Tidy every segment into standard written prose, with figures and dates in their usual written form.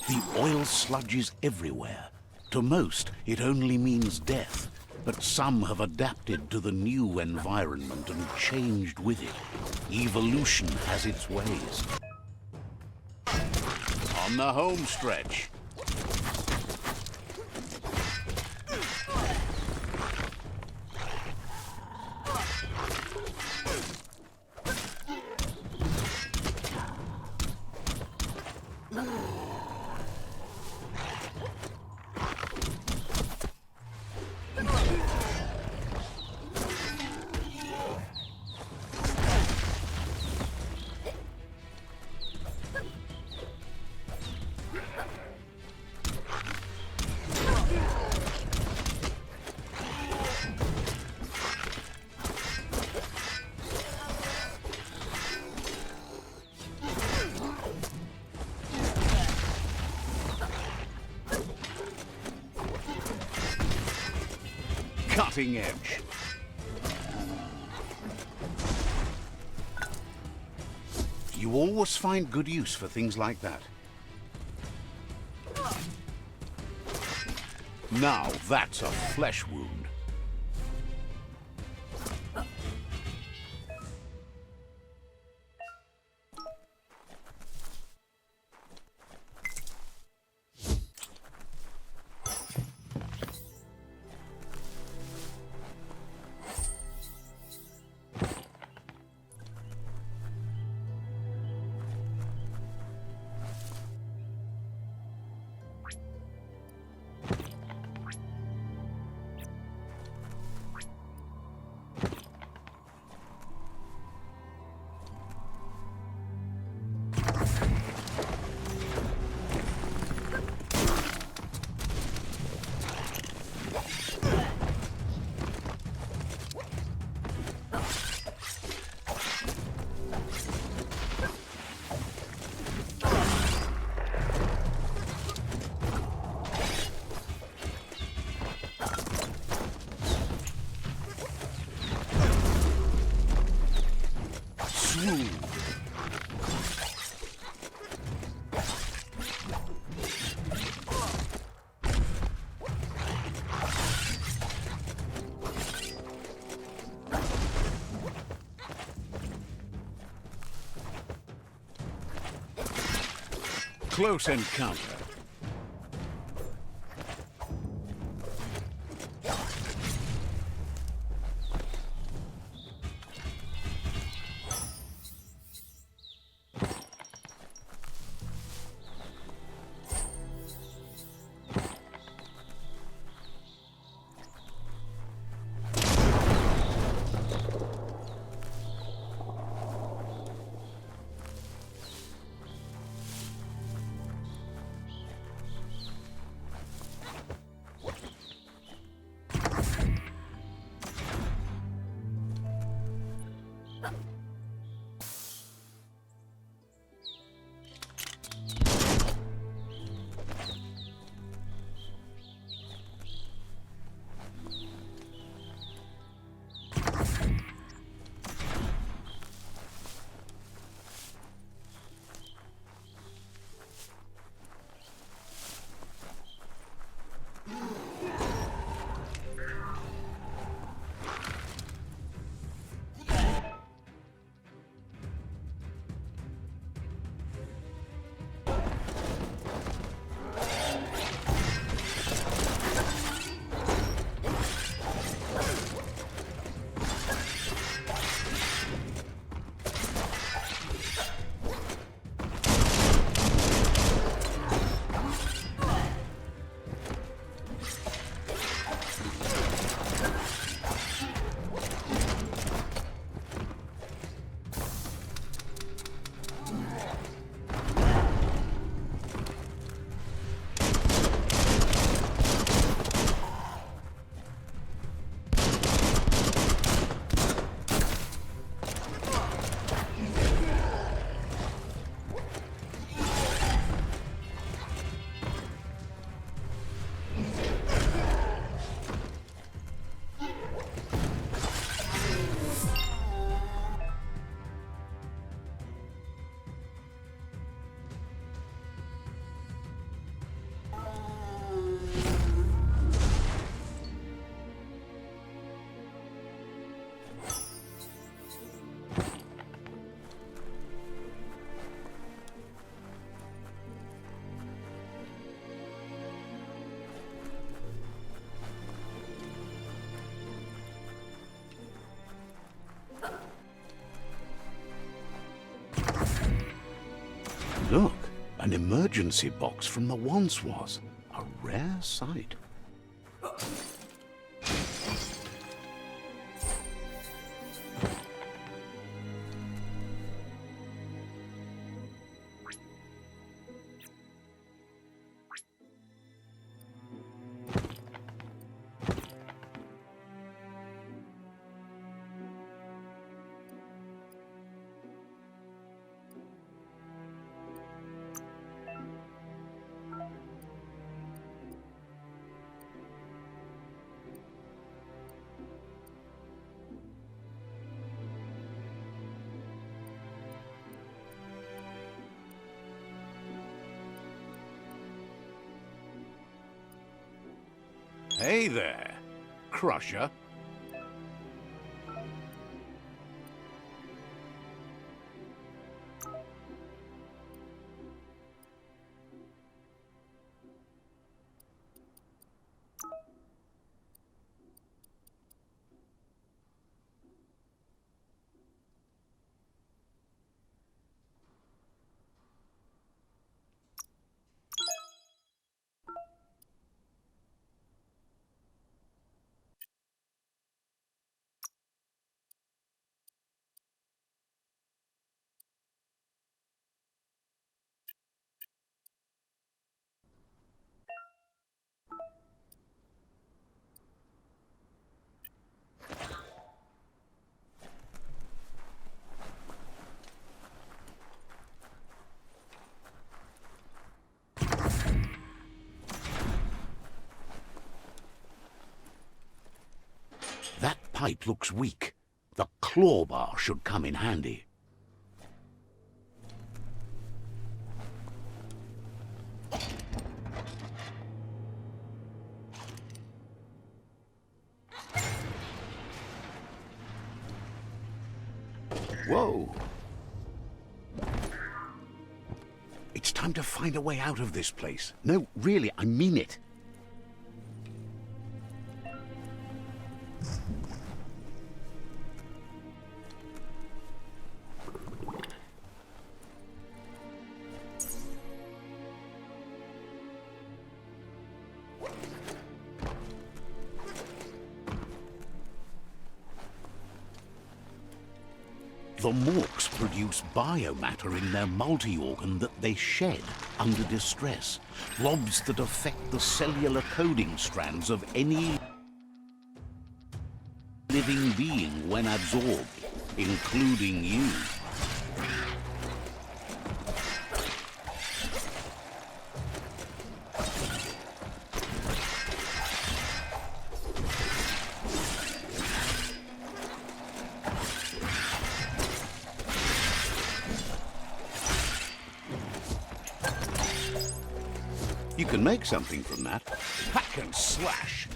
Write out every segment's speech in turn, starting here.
The oil sludges everywhere. To most, it only means death, but some have adapted to the new environment and changed with it. Evolution has its ways. On the home stretch. Cutting edge. You always find good use for things like that. Now that's a flesh wound. Close encounter. Look, an emergency box from the once was. A rare sight. Hey there, Crusher. That pipe looks weak. The claw bar should come in handy. Whoa! It's time to find a way out of this place. No, really, I mean it. The morks produce biomatter in their multi-organ that they shed under distress, blobs that affect the cellular coding strands of any living being when absorbed, including you. You can make something from that. Hack and slash.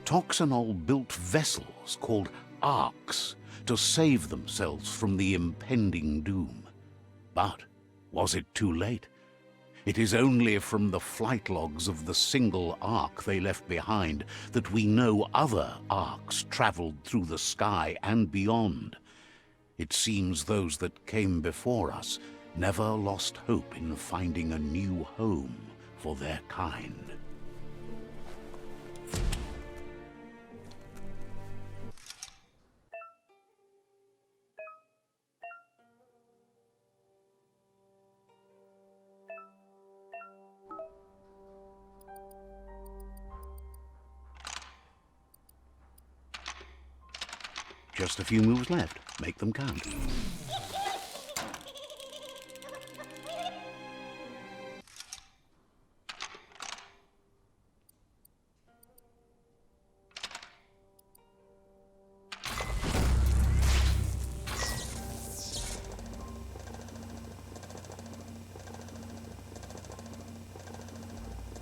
Toxanol built vessels called arks to save themselves from the impending doom. But was it too late? It is only from the flight logs of the single ark they left behind that we know other arks traveled through the sky and beyond. It seems those that came before us never lost hope in finding a new home for their kind. Just a few moves left. Make them count.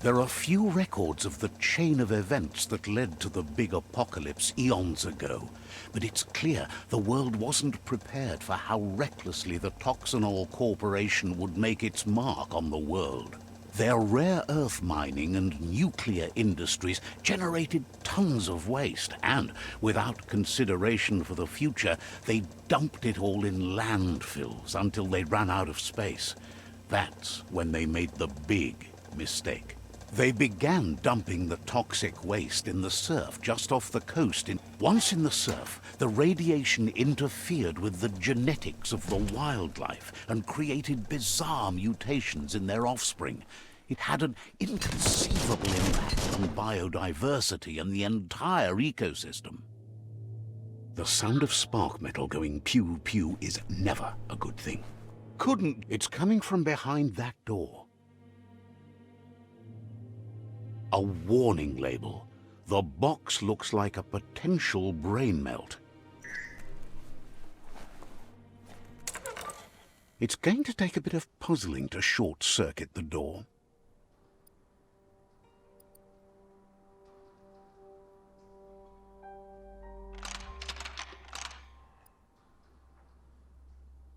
There are few records of the chain of events that led to the big apocalypse eons ago, but it's clear the world wasn't prepared for how recklessly the Toxanol Corporation would make its mark on the world. Their rare earth mining and nuclear industries generated tons of waste, and, without consideration for the future, they dumped it all in landfills until they ran out of space. That's when they made the big mistake. They began dumping the toxic waste in the surf just off the coast. Once in the surf, the radiation interfered with the genetics of the wildlife and created bizarre mutations in their offspring. It had an inconceivable impact on biodiversity and the entire ecosystem. The sound of spark metal going pew-pew is never a good thing. It's coming from behind that door. A warning label. The box looks like a potential brain melt. It's going to take a bit of puzzling to short-circuit the door.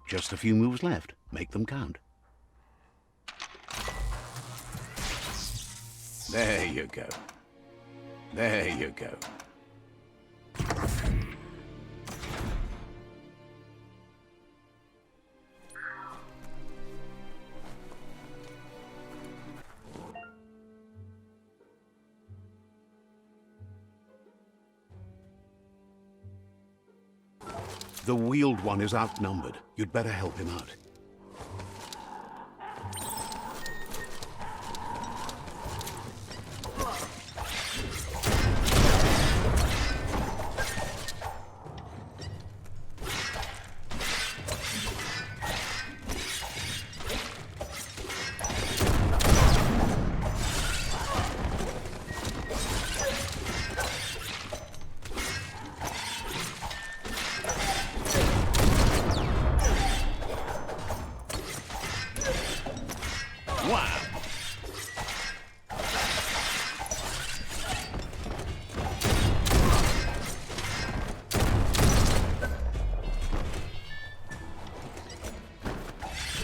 Just a few moves left. Make them count. There you go. There you go. The wheeled one is outnumbered. You'd better help him out.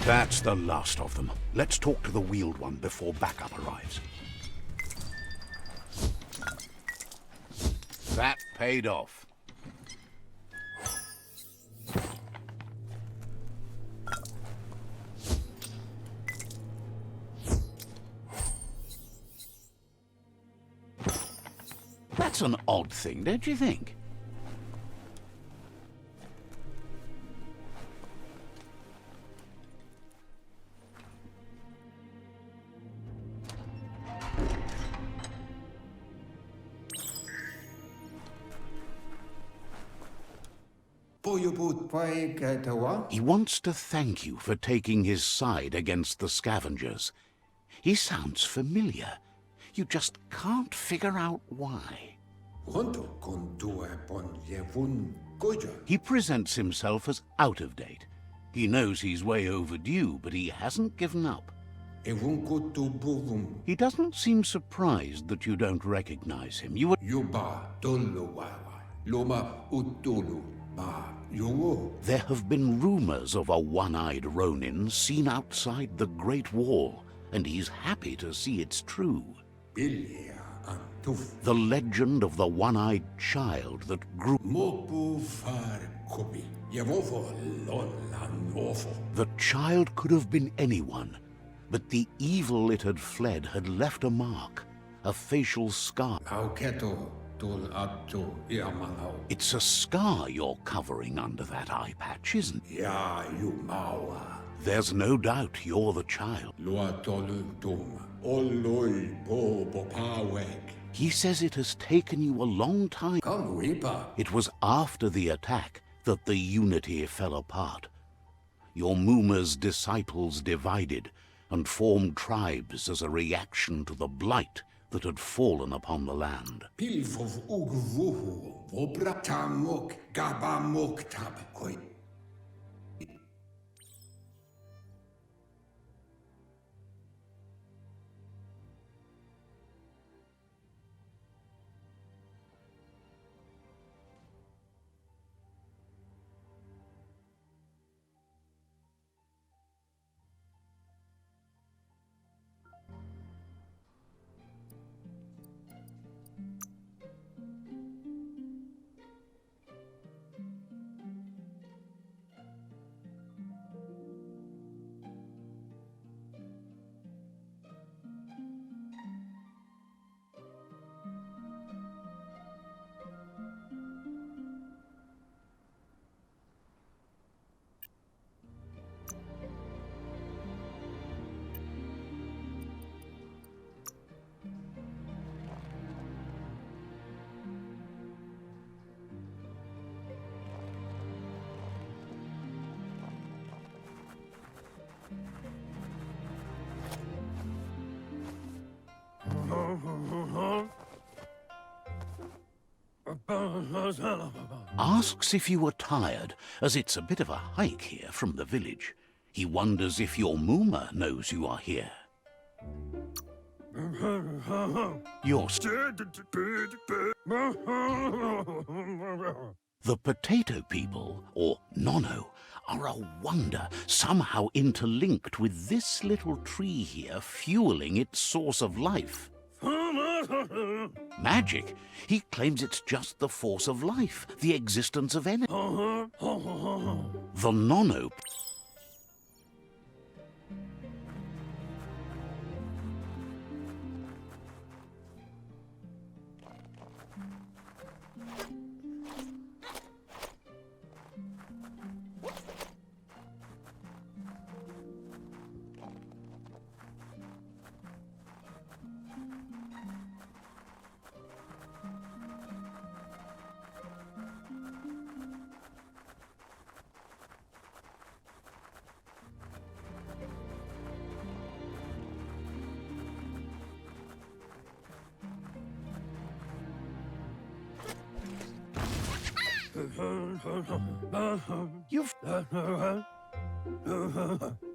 That's the last of them. Let's talk to the wheeled one before backup arrives. That paid off. That's an odd thing, don't you think? He wants to thank you for taking his side against the scavengers. He sounds familiar. You just can't figure out why. He presents himself as out of date. He knows he's way overdue, but he hasn't given up. He doesn't seem surprised that you don't recognize him. There have been rumors of a one-eyed Ronin seen outside the Great Wall, and he's happy to see it's true. The legend of the one-eyed child that grew... The child could have been anyone, but the evil it had fled had left a mark, a facial scar. It's a scar you're covering under that eye patch, isn't it? There's no doubt you're the child. He says it has taken you a long time. Come, Reaper. It was after the attack that the unity fell apart. Your Muma's disciples divided and formed tribes as a reaction to the blight that had fallen upon the land. Pilvov ugvuhu, vobratamok gabamoktab koi. Asks if you were tired, as it's a bit of a hike here from the village. He wonders if your Muma knows you are here. The potato people, or Nono, are a wonder, somehow interlinked with this little tree here fueling its source of life. Magic? He claims it's just the force of life, the existence of energy. The Nono...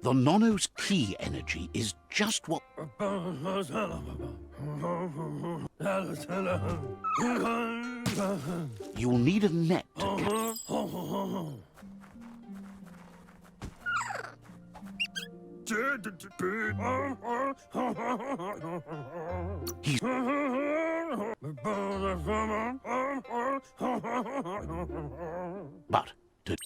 The Nono's key energy is just what... You'll need a net to... He's... But to...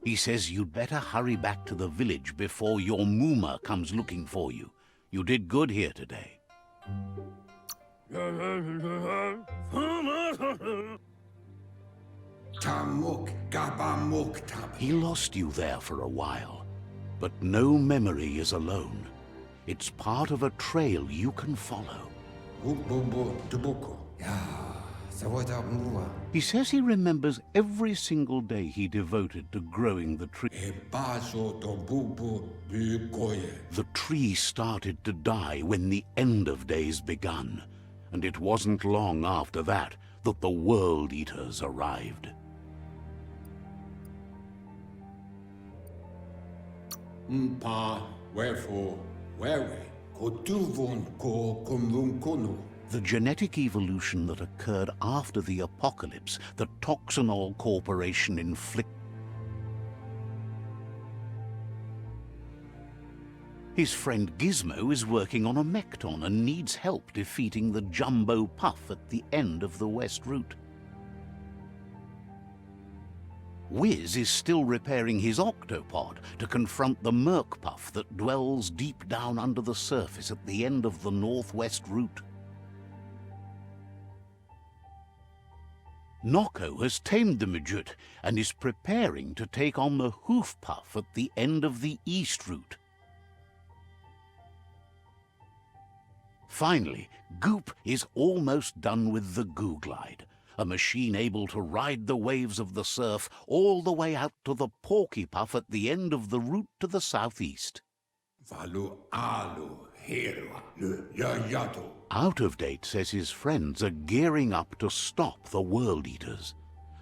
He says you'd better hurry back to the village before your Muma comes looking for you. You did good here today. He lost you there for a while, but no memory is alone. It's part of a trail you can follow. He says he remembers every single day he devoted to growing the tree. The tree started to die when the end of days begun, and it wasn't long after that that the World Eaters arrived. Wherefore, where Kotuvon ko konvunkono. The genetic evolution that occurred after the apocalypse that Toxanol Corporation inflicted. His friend Gizmo is working on a Mekton and needs help defeating the Jumbo Puff at the end of the West Route. Wiz is still repairing his octopod to confront the Merc Puff that dwells deep down under the surface at the end of the Northwest Route. Nocco has tamed the Midget and is preparing to take on the Hoof Puff at the end of the East Route. Finally, Goop is almost done with the Googlide, a machine able to ride the waves of the surf all the way out to the Porky Puff at the end of the route to the southeast. Valu alu herwa le yayato. Out of Date says his friends are gearing up to stop the World Eaters.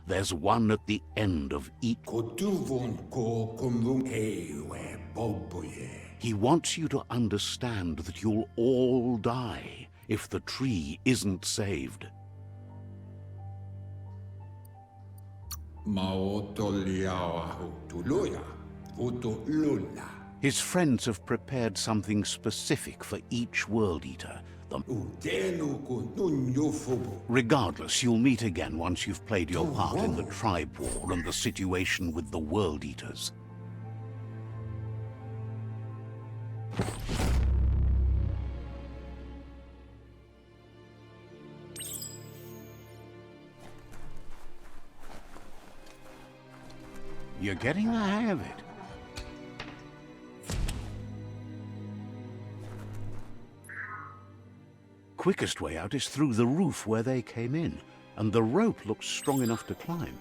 There's one at the end of each. Kotuvon ko konvun ewe boboye. He wants you to understand that you'll all die if the tree isn't saved. Maotoliawahu tuloya uto lula. His friends have prepared something specific for each World Eater. Regardless, you'll meet again once you've played your part in the tribe war and the situation with the World Eaters. You're getting the hang of it. Quickest way out is through the roof where they came in, and the rope looks strong enough to climb.